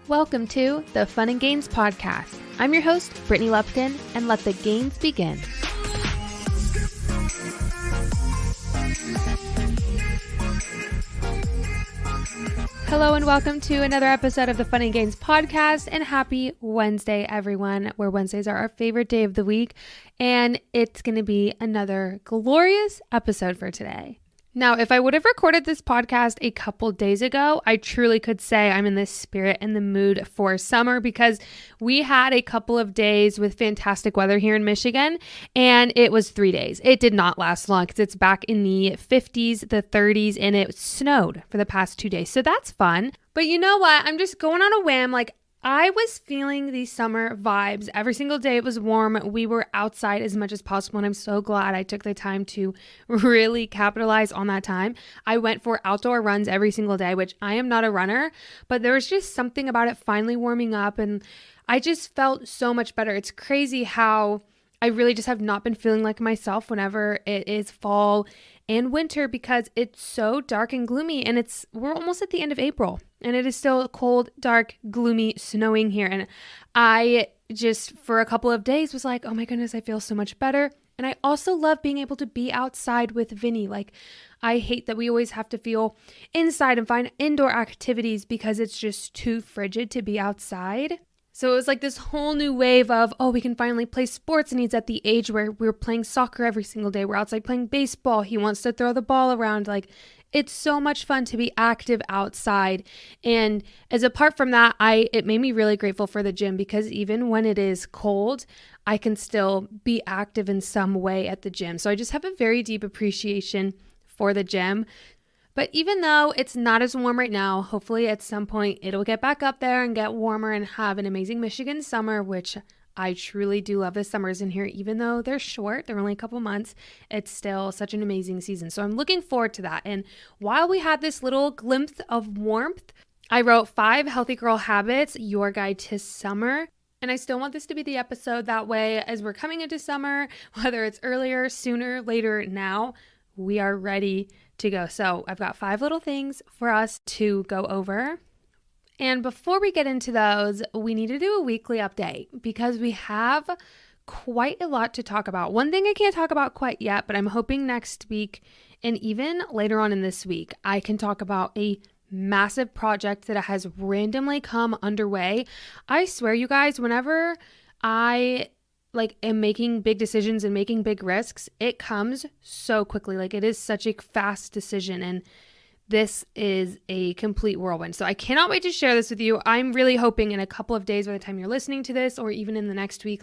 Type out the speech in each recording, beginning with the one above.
Welcome to the Fun and Games Podcast. I'm your host, Brittany Lupton, and let the games begin. Hello and welcome to another episode of the Fun and Games Podcast, and happy Wednesday, everyone, where Wednesdays are our favorite day of the week, and it's going to be another glorious episode for today. Now, if I would have recorded this podcast a couple days ago, I truly could say I'm in the spirit and the mood for summer because we had a couple of days with fantastic weather here in Michigan, and it was 3 days. It did not last long because it's back in the 50s, the 30s, and it snowed for the past 2 days. So that's fun. But you know what? I'm just going on a whim. I was feeling these summer vibes. Every single day it was warm. We were outside as much as possible, and I'm so glad I took the time to really capitalize on that time. I went for outdoor runs every single day, which I am not a runner, but there was just something about it finally warming up, and I just felt so much better. It's crazy how I really just have not been feeling like myself whenever it is fall and winter because it's so dark and gloomy, and we're almost at the end of April and it is still cold, dark, gloomy, snowing here. And I just for a couple of days was like, oh my goodness, I feel so much better. And I also love being able to be outside with Vinny. I hate that we always have to feel inside and find indoor activities because it's just too frigid to be outside. So it was like this whole new wave of, we can finally play sports, and he's at the age where we're playing soccer every single day. We're outside playing baseball. He wants to throw the ball around. It's so much fun to be active outside. And apart from that, it made me really grateful for the gym because even when it is cold, I can still be active in some way at the gym. So I just have a very deep appreciation for the gym. But even though it's not as warm right now, hopefully at some point it'll get back up there and get warmer and have an amazing Michigan summer, which I truly do love the summers in here. Even though they're short, they're only a couple months, it's still such an amazing season. So I'm looking forward to that. And while we had this little glimpse of warmth, I wrote 5 Healthy Girl Habits, Your Guide to Summer. And I still want this to be the episode that way as we're coming into summer, whether it's earlier, sooner, later, now, we are ready to go. So I've got 5 little things for us to go over. And before we get into those, we need to do a weekly update because we have quite a lot to talk about. One thing I can't talk about quite yet, but I'm hoping next week and even later on in this week, I can talk about a massive project that has randomly come underway. I swear, you guys, whenever I am making big decisions and making big risks, it comes so quickly. It is such a fast decision, and this is a complete whirlwind. So I cannot wait to share this with you. I'm really hoping in a couple of days by the time you're listening to this, or even in the next week,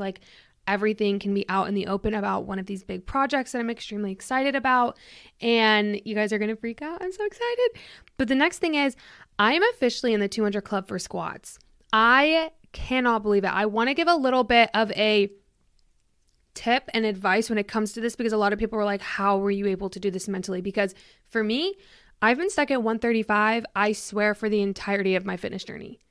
everything can be out in the open about one of these big projects that I'm extremely excited about, and you guys are going to freak out. I'm so excited. But the next thing is I am officially in the 200 club for squats. I cannot believe it. I want to give a little bit of a tip and advice when it comes to this because a lot of people were like, how were you able to do this mentally? Because for me, I've been stuck at 135, I swear, for the entirety of my fitness journey.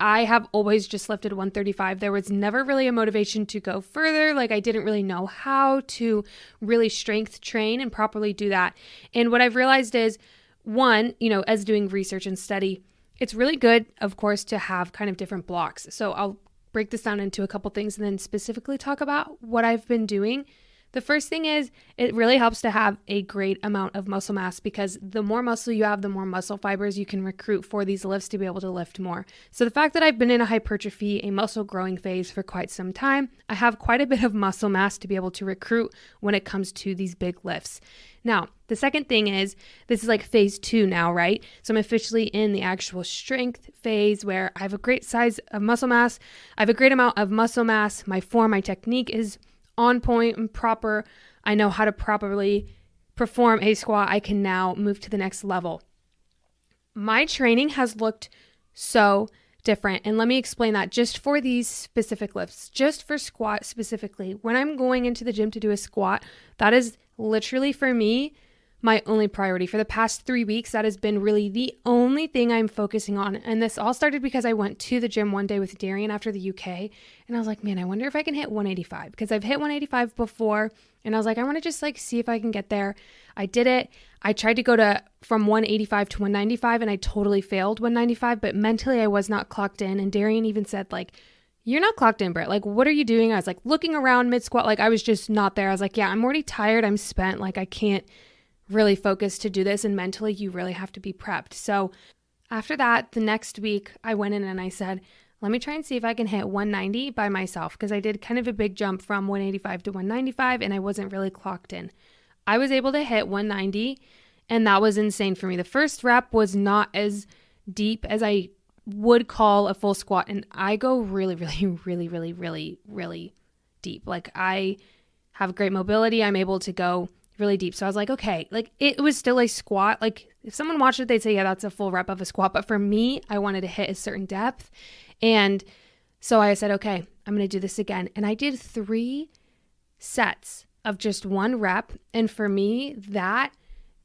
I have always just lifted 135. There was never really a motivation to go further. I didn't really know how to really strength train and properly do that. And what I've realized is, one, as doing research and study, it's really good, of course, to have kind of different blocks. So I'll break this down into a couple things and then specifically talk about what I've been doing. The first thing is it really helps to have a great amount of muscle mass because the more muscle you have, the more muscle fibers you can recruit for these lifts to be able to lift more. So the fact that I've been in a hypertrophy, a muscle growing phase for quite some time, I have quite a bit of muscle mass to be able to recruit when it comes to these big lifts. Now, the second thing is this is phase 2 now, right? So I'm officially in the actual strength phase where I have a great size of muscle mass. I have a great amount of muscle mass. My form, my technique is on point and proper. I know how to properly perform a squat. I can now move to the next level. My training has looked so different. And let me explain that just for these specific lifts, just for squat specifically. When I'm going into the gym to do a squat, that is literally for me my only priority. For the past 3 weeks, that has been really the only thing I'm focusing on. And this all started because I went to the gym one day with Darian after the UK, and I was like, man, I wonder if I can hit 185, because I've hit 185 before, and I was like, I want to just like see if I can get there. I did it. I tried to go from 185 to 195, and I totally failed 195, but mentally I was not clocked in. And Darian even said, like, you're not clocked in, Britt. Like, what are you doing? I was like looking around mid squat. Like, I was just not there. I was like, yeah, I'm already tired. I'm spent. Like, I can't really focus to do this, and mentally you really have to be prepped. So after that, the next week I went in and I said, let me try and see if I can hit 190 by myself, because I did kind of a big jump from 185 to 195 and I wasn't really clocked in. I was able to hit 190, and that was insane for me. The first rep was not as deep as I would call a full squat, and I go really, really, really, really, really, really deep. Like, I have great mobility. I'm able to go really deep. So I was like, okay, like it was still a squat. Like if someone watched it, they'd say, yeah, that's a full rep of a squat. But for me, I wanted to hit a certain depth. And so I said, okay, I'm going to do this again. And I did 3 sets of just 1 rep. And for me, that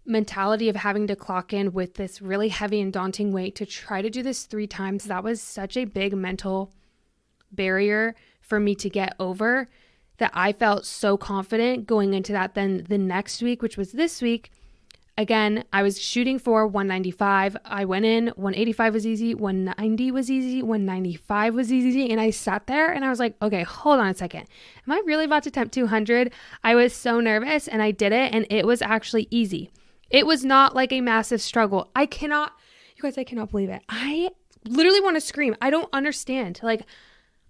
mentality of having to clock in with this really heavy and daunting weight to try to do this 3 times, that was such a big mental barrier for me to get over, that I felt so confident going into that. Then the next week, which was this week, again, I was shooting for 195. I went in, 185 was easy, 190 was easy, 195 was easy. And I sat there and I was like, okay, hold on a second. Am I really about to attempt 200? I was so nervous, and I did it, and it was actually easy. It was not like a massive struggle. You guys, I cannot believe it. I literally want to scream. I don't understand. Like,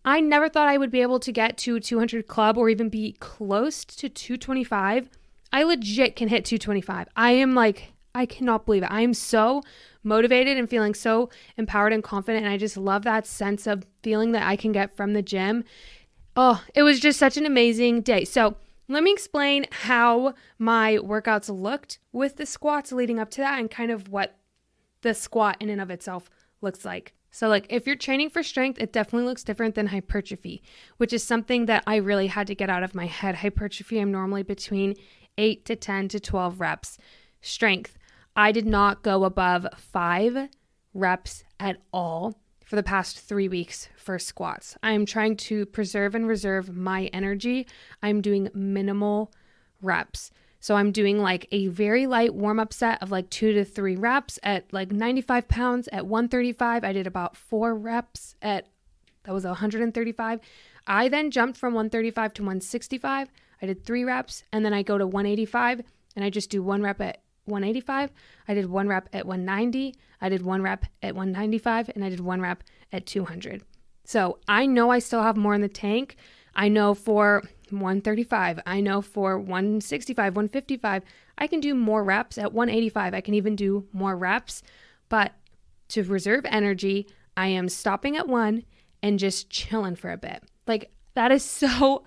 I never thought I would be able to get to 200 club or even be close to 225. I legit can hit 225. I am like, I cannot believe it. I am so motivated and feeling so empowered and confident. And I just love that sense of feeling that I can get from the gym. Oh, it was just such an amazing day. So let me explain how my workouts looked with the squats leading up to that, and kind of what the squat in and of itself looks like. So like if you're training for strength, it definitely looks different than hypertrophy, which is something that I really had to get out of my head. Hypertrophy, I'm normally between 8 to 10 to 12 reps. Strength, I did not go above 5 reps at all for the past 3 weeks for squats. I am trying to preserve and reserve my energy. I'm doing minimal reps. So I'm doing like a very light warm-up set of like 2 to 3 reps at like 95 pounds at 135. I did about 4 reps that was 135. I then jumped from 135 to 165. I did 3 reps, and then I go to 185 and I just do 1 rep at 185. I did 1 rep at 190. I did 1 rep at 195, and I did 1 rep at 200. So I know I still have more in the tank. I know for 135, I know for 165, 155, I can do more reps. At 185, I can even do more reps. But to reserve energy, I am stopping at 1 and just chilling for a bit. Like that is so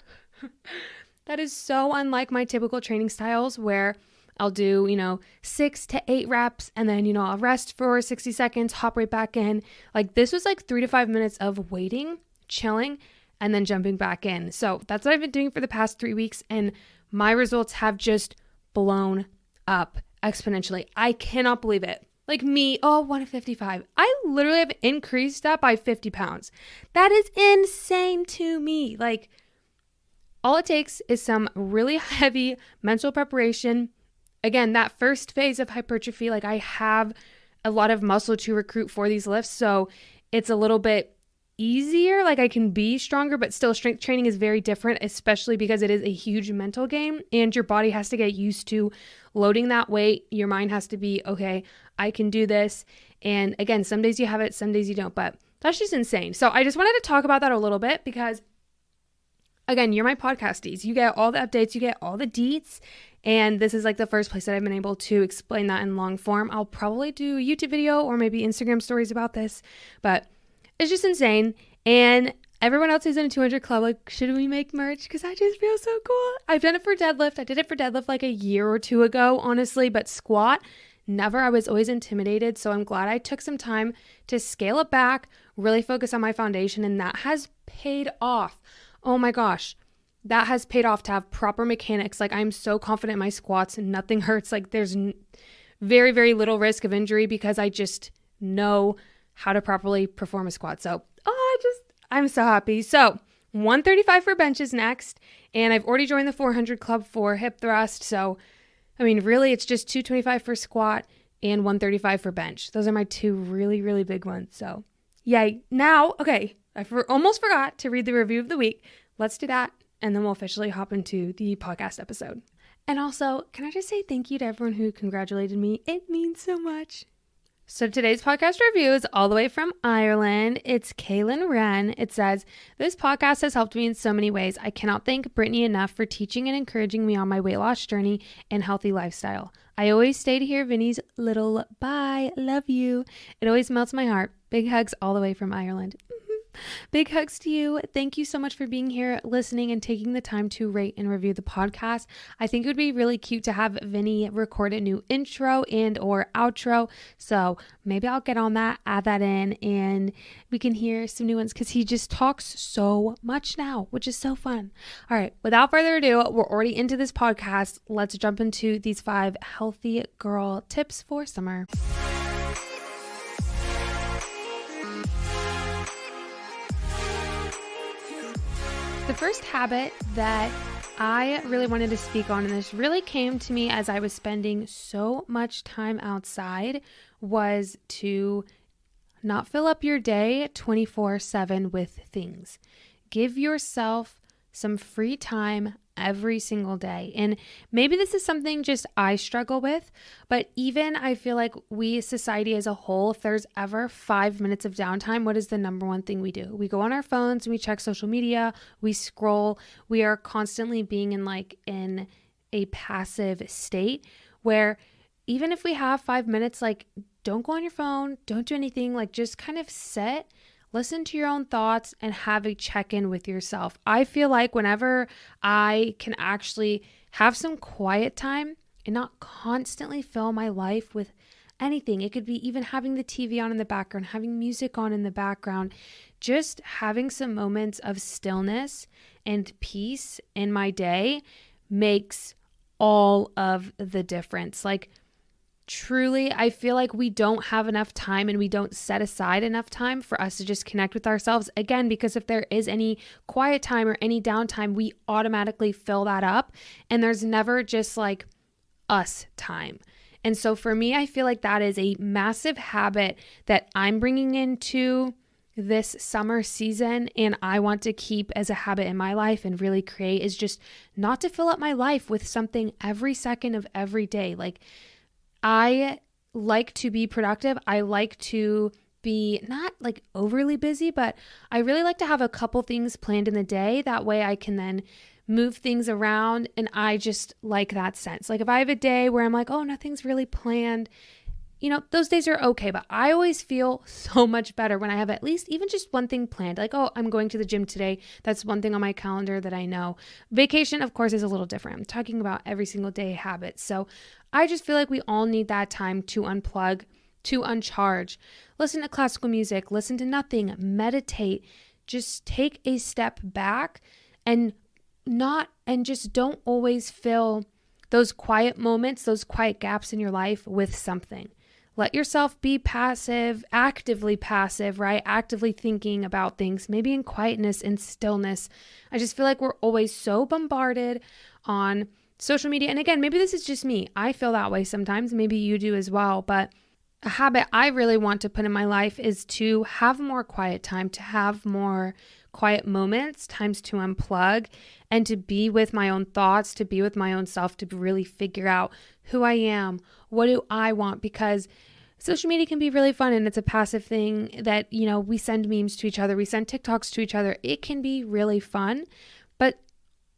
unlike my typical training styles, where I'll do, 6 to 8 reps, and then, I'll rest for 60 seconds, hop right back in. Like this was like 3 to 5 minutes of waiting, chilling, and then jumping back in. So that's what I've been doing for the past 3 weeks, and my results have just blown up exponentially. I cannot believe it. Like me, 155. I literally have increased that by 50 pounds. That is insane to me. Like all it takes is some really heavy mental preparation. Again, that first phase of hypertrophy, like I have a lot of muscle to recruit for these lifts, so it's a little bit easier. Like I can be stronger, but still strength training is very different, especially because it is a huge mental game, and your body has to get used to loading that weight. Your mind has to be, okay, I can do this. And again, some days you have it, some days you don't, but that's just insane. So I just wanted to talk about that a little bit because again, you're my podcasties. You get all the updates, you get all the deets. And this is like the first place that I've been able to explain that in long form. I'll probably do a YouTube video or maybe Instagram stories about this, but it's just insane. And everyone else is in a 200 club. Like, should we make merch? Because I just feel so cool. I've done it for deadlift. I did it for deadlift like a year or 2 ago, honestly, but squat, never. I was always intimidated. So I'm glad I took some time to scale it back, really focus on my foundation, and that has paid off. Oh my gosh. that has paid off to have proper mechanics. Like I'm so confident in my squats and nothing hurts. Like there's very, very little risk of injury because I just know how to properly perform a squat. So, I'm so happy. So 135 for bench is next. And I've already joined the 400 club for hip thrust. So, I mean, really it's just 225 for squat and 135 for bench. Those are my two really, really big ones. So yay. Now, okay, almost forgot to read the review of the week. Let's do that. And then we'll officially hop into the podcast episode. And also, can I just say thank you to everyone who congratulated me? It means so much. So today's podcast review is all the way from Ireland. It's Kaylin Wren. It says, this podcast has helped me in so many ways. I cannot thank Brittany enough for teaching and encouraging me on my weight loss journey and healthy lifestyle. I always stay to hear Vinny's little bye, love you. It always melts my heart. Big hugs all the way from Ireland. Big hugs to you. Thank you so much for being here, listening, and taking the time to rate and review the podcast. I think it would be really cute to have Vinny record a new intro and or outro. So maybe I'll get on that, add that in, and we can hear some new ones because he just talks so much now, which is so fun. All right, without further ado, we're already into this podcast. Let's jump into these 5 healthy girl tips for summer. The first habit that I really wanted to speak on, and this really came to me as I was spending so much time outside, was to not fill up your day 24/7 with things. Give yourself some free time every single day. And maybe this is something just I struggle with, but even I feel like we, society as a whole, if there's ever 5 minutes of downtime, what is the number one thing we do? We go on our phones and we check social media, we scroll, we are constantly being in a passive state where even if we have 5 minutes, don't go on your phone, don't do anything, just kind of sit, listen to your own thoughts, and have a check-in with yourself. I feel like whenever I can actually have some quiet time and not constantly fill my life with anything, it could be even having the TV on in the background, having music on in the background, just having some moments of stillness and peace in my day makes all of the difference. Truly, I feel like we don't have enough time and we don't set aside enough time for us to just connect with ourselves. Again, because if there is any quiet time or any downtime, we automatically fill that up and there's never just us time. And so for me, I feel like that is a massive habit that I'm bringing into this summer season and I want to keep as a habit in my life and really create, is just not to fill up my life with something every second of every day. I like to be productive. I like to be not overly busy, but I really like to have a couple things planned in the day. That way I can then move things around. And I just like that sense. If I have a day where I'm oh, nothing's really planned, those days are okay. But I always feel so much better when I have at least even just one thing planned. Oh, I'm going to the gym today. That's one thing on my calendar that I know. Vacation, of course, is a little different. I'm talking about every single day habits. So I just feel like we all need that time to unplug, to uncharge, listen to classical music, listen to nothing, meditate, just take a step back and just don't always fill those quiet moments, those quiet gaps in your life with something. Let yourself be passive, actively passive, right? Actively thinking about things, maybe in quietness and stillness. I just feel like we're always so bombarded on social media. And again, maybe this is just me. I feel that way sometimes. Maybe you do as well. But a habit I really want to put in my life is to have more quiet time, to have more quiet moments, times to unplug, and to be with my own thoughts, to be with my own self, to really figure out who I am, what do I want, because social media can be really fun and it's a passive thing that, we send memes to each other, we send TikToks to each other. It can be really fun, but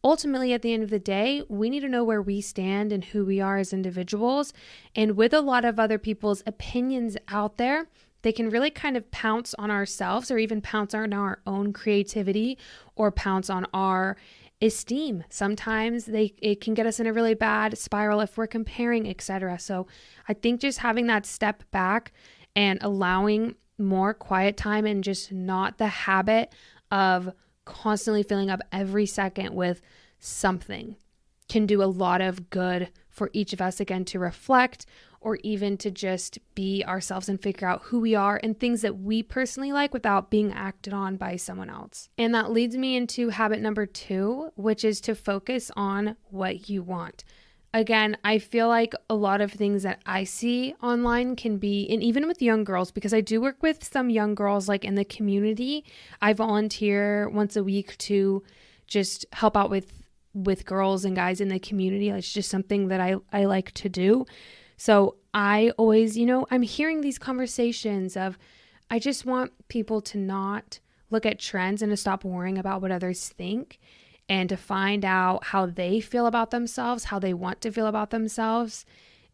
ultimately at the end of the day, we need to know where we stand and who we are as individuals. And with a lot of other people's opinions out there, they can really kind of pounce on ourselves or even pounce on our own creativity or pounce on our esteem. Sometimes it can get us in a really bad spiral if we're comparing, etc. So I think just having that step back and allowing more quiet time and just not the habit of constantly filling up every second with something can do a lot of good for each of us, again, to reflect or even to just be ourselves and figure out who we are and things that we personally like without being acted on by someone else. And that leads me into habit number 2, which is to focus on what you want. Again, I feel like a lot of things that I see online can be, and even with young girls, because I do work with some young girls like in the community. I volunteer once a week to just help out with girls and guys in the community. It's just something that I like to do. So I always, I'm hearing these conversations of, I just want people to not look at trends and to stop worrying about what others think and to find out how they feel about themselves, how they want to feel about themselves,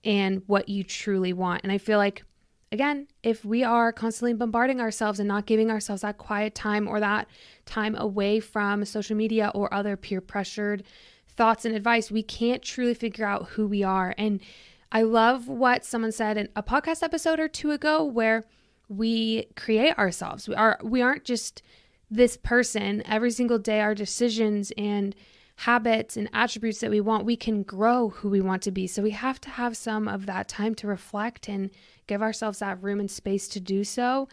and what you truly want. And I feel like, again, if we are constantly bombarding ourselves and not giving ourselves that quiet time or that time away from social media or other peer pressured thoughts and advice, we can't truly figure out who we are. And I love what someone said in a podcast episode or 2 ago, where we create ourselves. We aren't just this person. Every single day, our decisions and habits and attributes that we want, we can grow who we want to be. So we have to have some of that time to reflect and give ourselves that room and space to do so,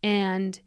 and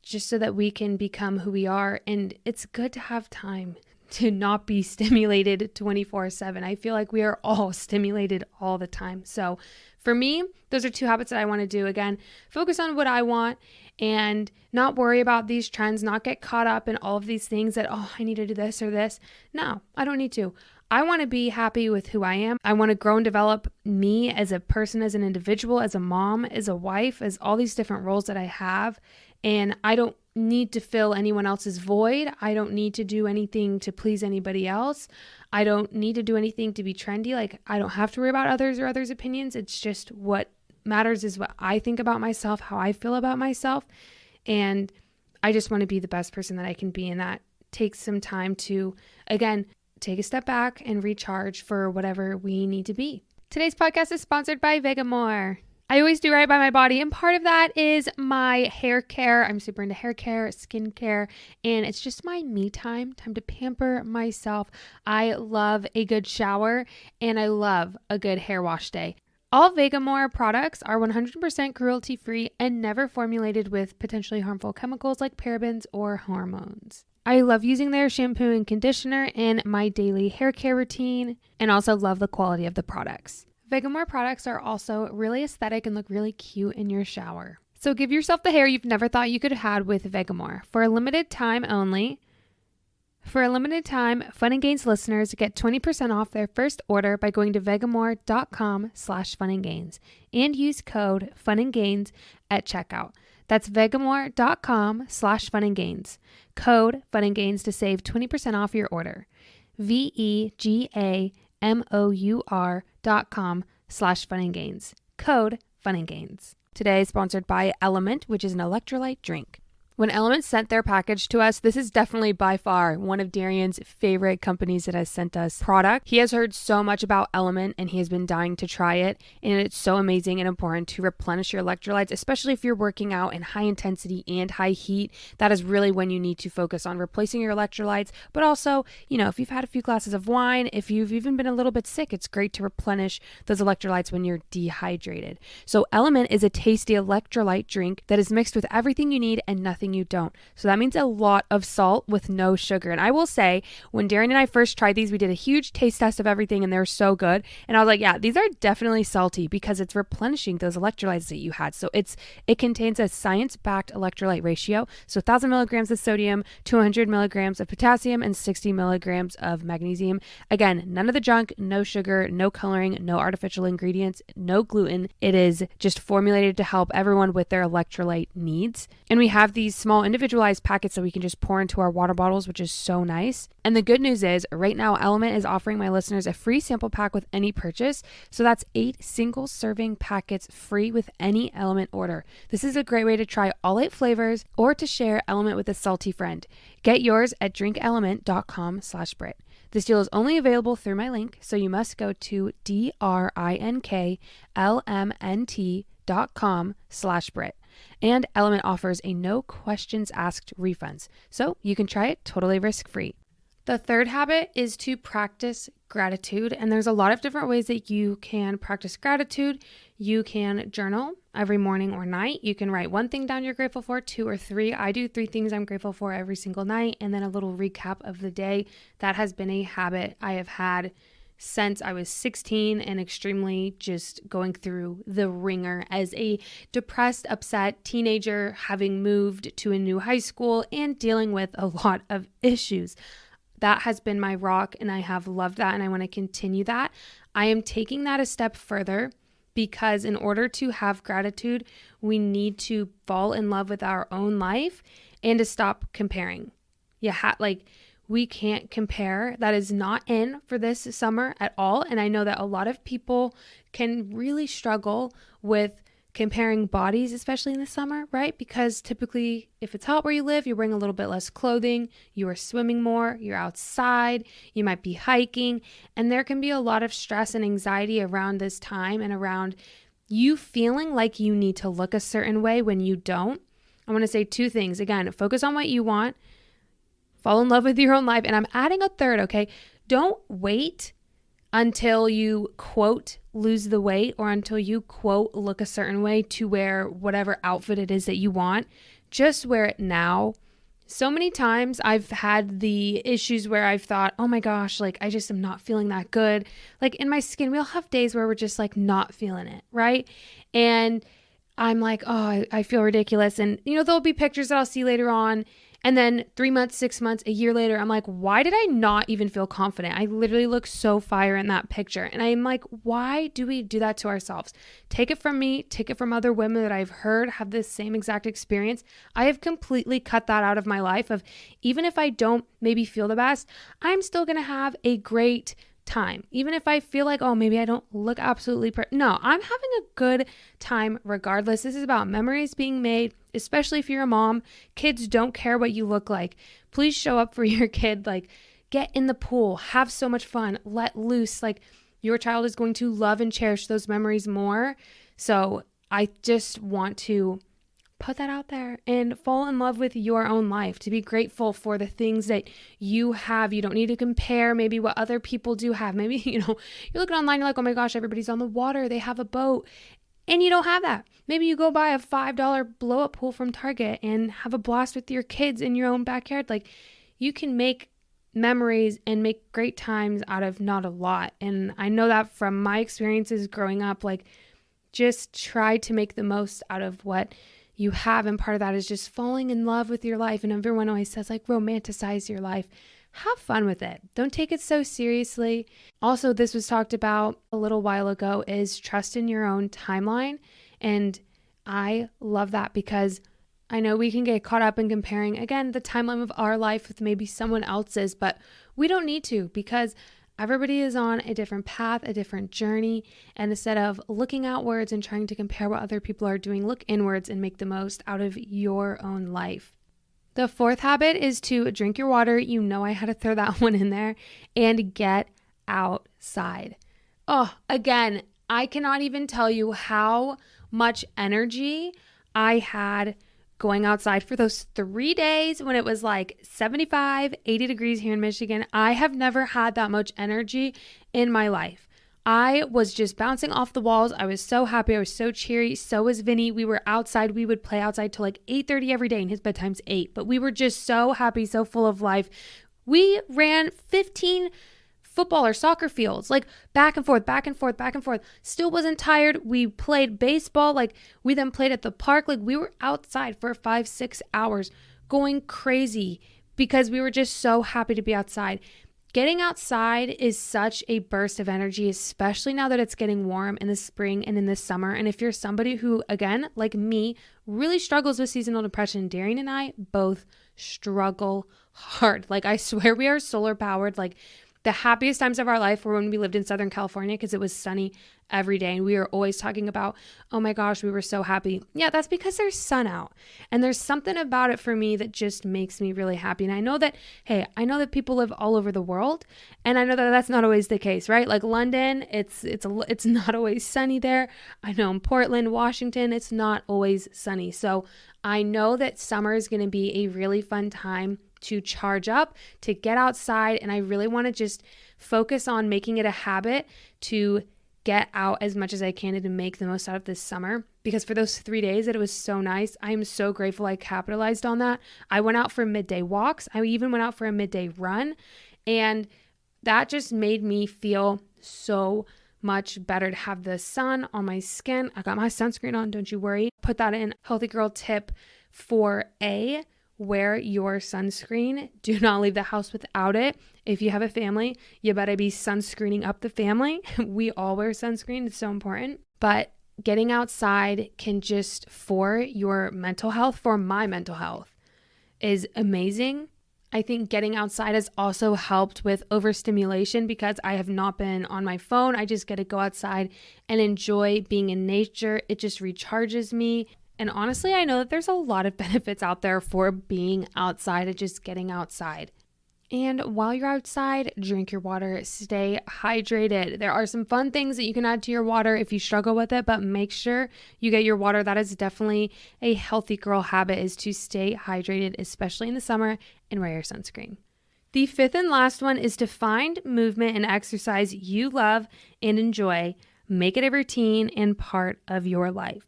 just so that we can become who we are. And it's good to have time to not be stimulated 24/7. I feel like we are all stimulated all the time. So for me, those are 2 habits that I want to do. Again, focus on what I want and not worry about these trends, not get caught up in all of these things that, I need to do this or this. No, I don't need to. I want to be happy with who I am. I want to grow and develop me as a person, as an individual, as a mom, as a wife, as all these different roles that I have. And I don't need to fill anyone else's void. I don't need to do anything to please anybody else. I don't need to do anything to be trendy. Like, I don't have to worry about others or others' opinions. It's just what matters is what I think about myself, how I feel about myself. And I just want to be the best person that I can be. And that takes some time to, again, take a step back and recharge for whatever we need to be. Today's podcast is sponsored by Vegamour. I always do right by my body, and part of that is my hair care. I'm super into hair care, skin care, and it's just my me time to pamper myself. I love a good shower, and I love a good hair wash day. All Vegamour products are 100% cruelty-free and never formulated with potentially harmful chemicals like parabens or hormones. I love using their shampoo and conditioner in my daily hair care routine, and also love the quality of the products. Vegamour products are also really aesthetic and look really cute in your shower. So give yourself the hair you've never thought you could have had with Vegamour. For a limited time, Fun and Gains listeners get 20% off their first order by going to vegamour.com/funandgains and use code FUNANDGAINS at checkout. That's vegamour.com/funandgains. Code FUNANDGAINS to save 20% off your order. vegamour.com/funandgains. Code FUNANDGAINS. Today is sponsored by Element, which is an electrolyte drink. When Element sent their package to us, this is definitely by far one of Darian's favorite companies that has sent us product. He has heard so much about Element and he has been dying to try it. And it's so amazing and important to replenish your electrolytes, especially if you're working out in high intensity and high heat. That is really when you need to focus on replacing your electrolytes. But also, if you've had a few glasses of wine, if you've even been a little bit sick, it's great to replenish those electrolytes when you're dehydrated. So Element is a tasty electrolyte drink that is mixed with everything you need and nothing you don't. So that means a lot of salt with no sugar. And I will say, when Darian and I first tried these, we did a huge taste test of everything and they're so good. And I was like, yeah, these are definitely salty because it's replenishing those electrolytes that you had. So it contains a science-backed electrolyte ratio. So 1,000 milligrams of sodium, 200 milligrams of potassium, and 60 milligrams of magnesium. Again, none of the junk, no sugar, no coloring, no artificial ingredients, no gluten. It is just formulated to help everyone with their electrolyte needs. And we have these small individualized packets that we can just pour into our water bottles, which is so nice. And the good news is right now Element is offering my listeners a free sample pack with any purchase. So that's 8 single serving packets free with any Element order. This is a great way to try all 8 flavors or to share Element with a salty friend. Get yours at drinkelement.com/Brit. This deal is only available through my link, so you must go to drinklmnt.com/Brit. And Element offers a no questions asked refunds, so you can try it totally risk-free. The third habit is to practice gratitude. And there's a lot of different ways that you can practice gratitude. You can journal every morning or night. You can write one thing down you're grateful for, 2 or 3. I do 3 things I'm grateful for every single night, and then a little recap of the day. That has been a habit I have had since I was 16 and extremely just going through the ringer as a depressed, upset teenager, having moved to a new high school and dealing with a lot of issues. That has been my rock, and I have loved that, and I want to continue that. I am taking that a step further because in order to have gratitude, we need to fall in love with our own life and to stop comparing. We can't compare. That is not in for this summer at all, and I know that a lot of people can really struggle with comparing bodies, especially in the summer, right? Because typically if it's hot where you live, you're wearing a little bit less clothing, you are swimming more, you're outside, you might be hiking, and there can be a lot of stress and anxiety around this time and around you feeling like you need to look a certain way when you don't. I want to say 2 things. Again, focus on what you want, fall in love with your own life, and I'm adding a third, okay? Don't wait until you, quote, lose the weight or until you, quote, look a certain way to wear whatever outfit it is that you want. Just wear it now. So many times I've had the issues where I've thought, oh my gosh, like I just am not feeling that good. Like in my skin, we all have days where we're just like not feeling it, right? And I'm like, oh, I feel ridiculous. And there'll be pictures that I'll see later on. And then 3 months, 6 months, a year later, I'm like, why did I not even feel confident? I literally look so fire in that picture. And I'm like, why do we do that to ourselves? Take it from me, take it from other women that I've heard have this same exact experience. I have completely cut that out of my life of even if I don't maybe feel the best, I'm still going to have a great time. Even if I feel like, oh, maybe I don't look absolutely no, I'm having a good time regardless. This is about memories being made, especially if you're a mom. Kids don't care what you look like. Please show up for your kid. Like, get in the pool, have so much fun, let loose. Like, your child is going to love and cherish those memories more. So I just want to put that out there and fall in love with your own life, to be grateful for the things that you have. You don't need to compare maybe what other people do have. Maybe, you're looking online, you're like, oh my gosh, everybody's on the water, they have a boat, and you don't have that. Maybe you go buy a $5 blow-up pool from Target and have a blast with your kids in your own backyard. Like, you can make memories and make great times out of not a lot. And I know that from my experiences growing up, like, just try to make the most out of what you have. And part of that is just falling in love with your life. And everyone always says, like, romanticize your life. Have fun with it. Don't take it so seriously. Also, this was talked about a little while ago, is trust in your own timeline. And I love that because I know we can get caught up in comparing, again, the timeline of our life with maybe someone else's, but we don't need to, because everybody is on a different path, a different journey. And instead of looking outwards and trying to compare what other people are doing, look inwards and make the most out of your own life. The fourth habit is to drink your water. I had to throw that one in there, and get outside. Oh, again, I cannot even tell you how much energy I had going outside for those 3 days when it was like 75, 80 degrees here in Michigan. I have never had that much energy in my life. I was just bouncing off the walls. I was so happy. I was so cheery. So was Vinny. We were outside. We would play outside till like 8:30 every day, and his bedtime's 8. But we were just so happy, so full of life. We ran 15 football or soccer fields, like back and forth, back and forth, back and forth. Still wasn't tired. We played baseball. Like, we then played at the park. Like, we were outside for 5-6 hours going crazy because we were just so happy to be outside. Getting outside is such a burst of energy, especially now that it's getting warm in the spring and in the summer. And if you're somebody who, again, like me, really struggles with seasonal depression, Darian and I both struggle hard. Like, I swear we are solar powered. Like, the happiest times of our life were when we lived in Southern California because it was sunny every day. And we are always talking about, oh my gosh, we were so happy. Yeah, that's because there's sun out. And there's something about it for me that just makes me really happy. And I know that, hey, I know that people live all over the world. And I know that that's not always the case, right? Like London, it's not always sunny there. I know in Portland, Washington, it's not always sunny. So I know that summer is going to be a really fun time to charge up, to get outside. And I really want to just focus on making it a habit to get out as much as I can and to make the most out of this summer, because for those 3 days that it was so nice, I am so grateful I capitalized on that. I went out for midday walks. I even went out for a midday run, and that just made me feel so much better to have the sun on my skin. I got my sunscreen on, don't you worry. Put that in. Healthy girl tip 4A. Wear your sunscreen. Do not leave the house without it. If you have a family, you better be sunscreening up the family. We all wear sunscreen. It's so important. But getting outside can just, for your mental health, for my mental health, is amazing. I think getting outside has also helped with overstimulation because I have not been on my phone. I just get to go outside and enjoy being in nature. It just recharges me. And honestly, I know that there's a lot of benefits out there for being outside and just getting outside. And while you're outside, drink your water, stay hydrated. There are some fun things that you can add to your water if you struggle with it, but make sure you get your water. That is definitely a healthy girl habit, is to stay hydrated, especially in the summer, and wear your sunscreen. The fifth and last one is to find movement and exercise you love and enjoy. Make it a routine and part of your life.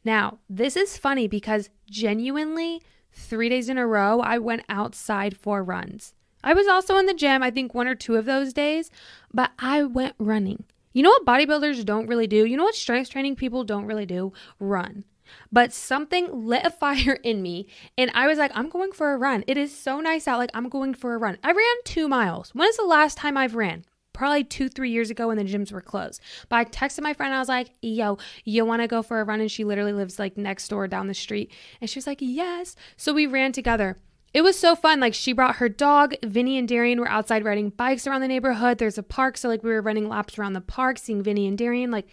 Now, this is funny because genuinely 3 days in a row, I went outside for runs. I was also in the gym, I think 1 or 2 of those days, but I went running. You know what bodybuilders don't really do? You know what strength training people don't really do? Run. But something lit a fire in me and I was like, I'm going for a run. It is so nice out. Like, I'm going for a run. I ran 2 miles. When is the last time I've ran? Probably 2-3 years ago when the gyms were closed. But I texted my friend. I was like, yo, you want to go for a run? And she literally lives like next door down the street. And she was like, yes. So we ran together. It was so fun. Like, she brought her dog. Vinny and Darian were outside riding bikes around the neighborhood. There's a park. So like we were running laps around the park, seeing Vinny and Darian. Like,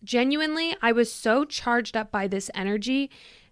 genuinely, I was so charged up by this energy.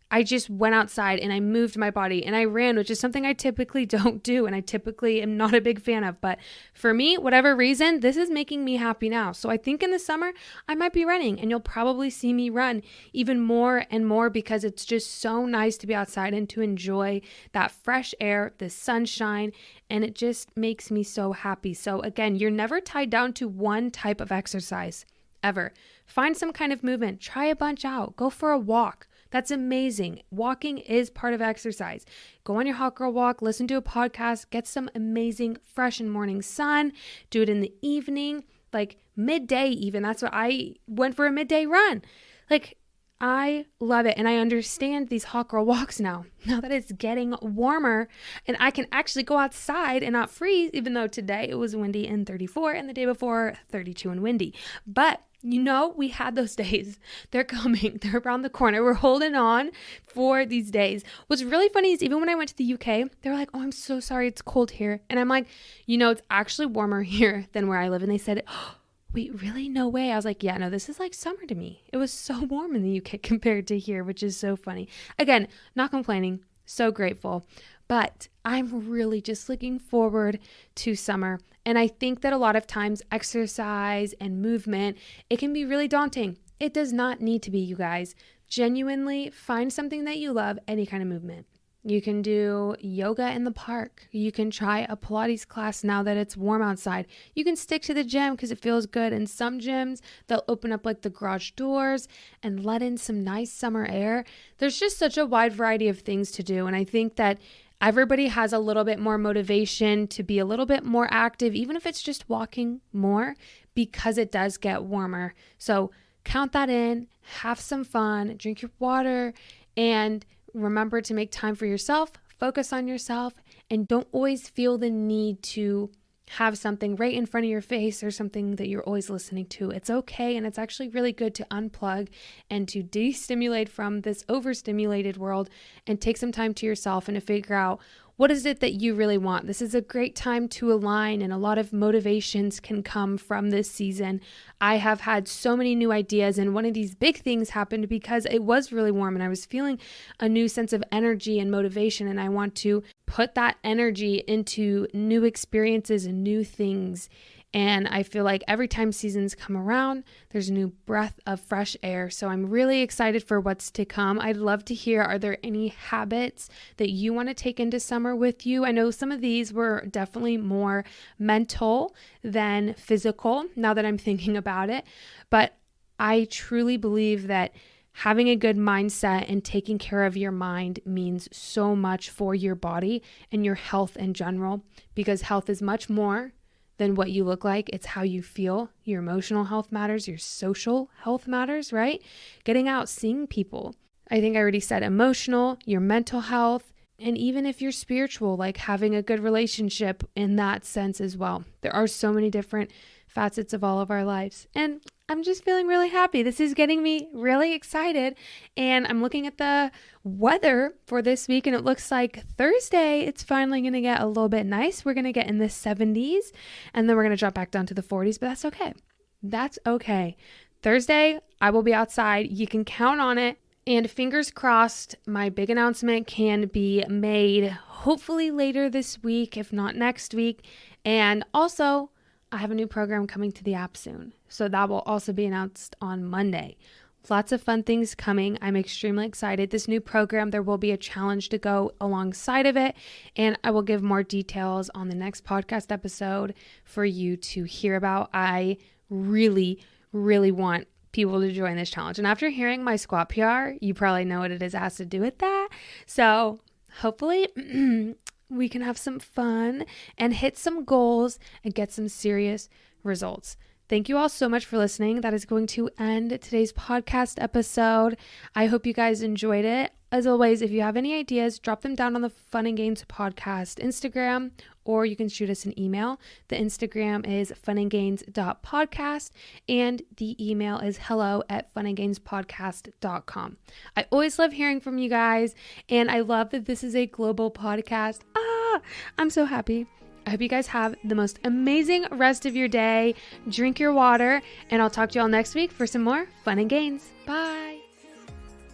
I just went outside and I moved my body and I ran, which is something I typically don't do and I typically am not a big fan of. But for me, whatever reason, this is making me happy now. So I think in the summer, I might be running, and you'll probably see me run even more and more because it's just so nice to be outside and to enjoy that fresh air, the sunshine, and it just makes me so happy. So again, you're never tied down to one type of exercise ever. Find some kind of movement, try a bunch out, go for a walk. That's amazing. Walking is part of exercise. Go on your hot girl walk, listen to a podcast, get some amazing fresh and morning sun, do it in the evening, like midday even. That's what I went for, a midday run. Like, I love it. And I understand these hot girl walks now that it's getting warmer and I can actually go outside and not freeze, even though today it was windy and 34 and the day before 32 and windy. But you know, we had those days. They're coming. They're around the corner. We're holding on for these days. What's really funny is even when I went to the UK, they were like, oh, I'm so sorry. It's cold here. And I'm like, you know, it's actually warmer here than where I live. And they said, oh, wait, really? No way. I was like, yeah, no, this is like summer to me. It was so warm in the UK compared to here, which is so funny. Again, not complaining. So grateful. But I'm really just looking forward to summer. And I think that a lot of times exercise and movement, it can be really daunting. It does not need to be, you guys. Genuinely find something that you love, any kind of movement. You can do yoga in the park. You can try a Pilates class now that it's warm outside. You can stick to the gym because it feels good. In some gyms, they'll open up like the garage doors and let in some nice summer air. There's just such a wide variety of things to do. And I think that everybody has a little bit more motivation to be a little bit more active, even if it's just walking more, because it does get warmer. So count that in, have some fun, drink your water, and remember to make time for yourself, focus on yourself, and don't always feel the need to have something right in front of your face or something that you're always listening to. It's okay, and it's actually really good to unplug and to destimulate from this overstimulated world and take some time to yourself and to figure out what is it that you really want? This is a great time to align, and a lot of motivations can come from this season. I have had so many new ideas, and one of these big things happened because it was really warm and I was feeling a new sense of energy and motivation, and I want to put that energy into new experiences and new things. And I feel like every time seasons come around, there's a new breath of fresh air. So I'm really excited for what's to come. I'd love to hear, are there any habits that you want to take into summer with you? I know some of these were definitely more mental than physical, now that I'm thinking about it. But I truly believe that having a good mindset and taking care of your mind means so much for your body and your health in general, because health is much more than what you look like. It's how you feel. Your emotional health matters. Your social health matters, right? Getting out, seeing people. I think I already said emotional, your mental health, and even if you're spiritual, like having a good relationship in that sense as well. There are so many different facets of all of our lives. And I'm just feeling really happy. This is getting me really excited. And I'm looking at the weather for this week, and it looks like Thursday, it's finally going to get a little bit nice. We're going to get in the 70s, and then we're going to drop back down to the 40s, but that's okay. That's okay. Thursday, I will be outside. You can count on it. And fingers crossed, my big announcement can be made hopefully later this week, if not next week. And also, I have a new program coming to the app soon. So that will also be announced on Monday. Lots of fun things coming. I'm extremely excited. This new program, there will be a challenge to go alongside of it. And I will give more details on the next podcast episode for you to hear about. I really, really want people to join this challenge. And after hearing my squat PR, you probably know what it is has to do with that. So hopefully we can have some fun and hit some goals and get some serious results. Thank you all so much for listening. That is going to end today's podcast episode. I hope you guys enjoyed it. As always, if you have any ideas, drop them down on the Fun and Gains podcast Instagram, or you can shoot us an email. The Instagram is funandgains.podcast, and the email is hello@funandgainspodcast.com. I always love hearing from you guys, and I love that this is a global podcast. I'm so happy. I hope you guys have the most amazing rest of your day. Drink your water, and I'll talk to you all next week for some more Fun and Gains. Bye.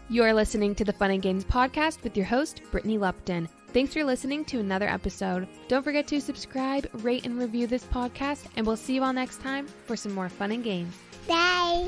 You're listening to the Fun and Gains podcast with your host, Brittany Lupton. Thanks for listening to another episode. Don't forget to subscribe, rate, and review this podcast, and we'll see you all next time for some more Fun and Gains. Bye.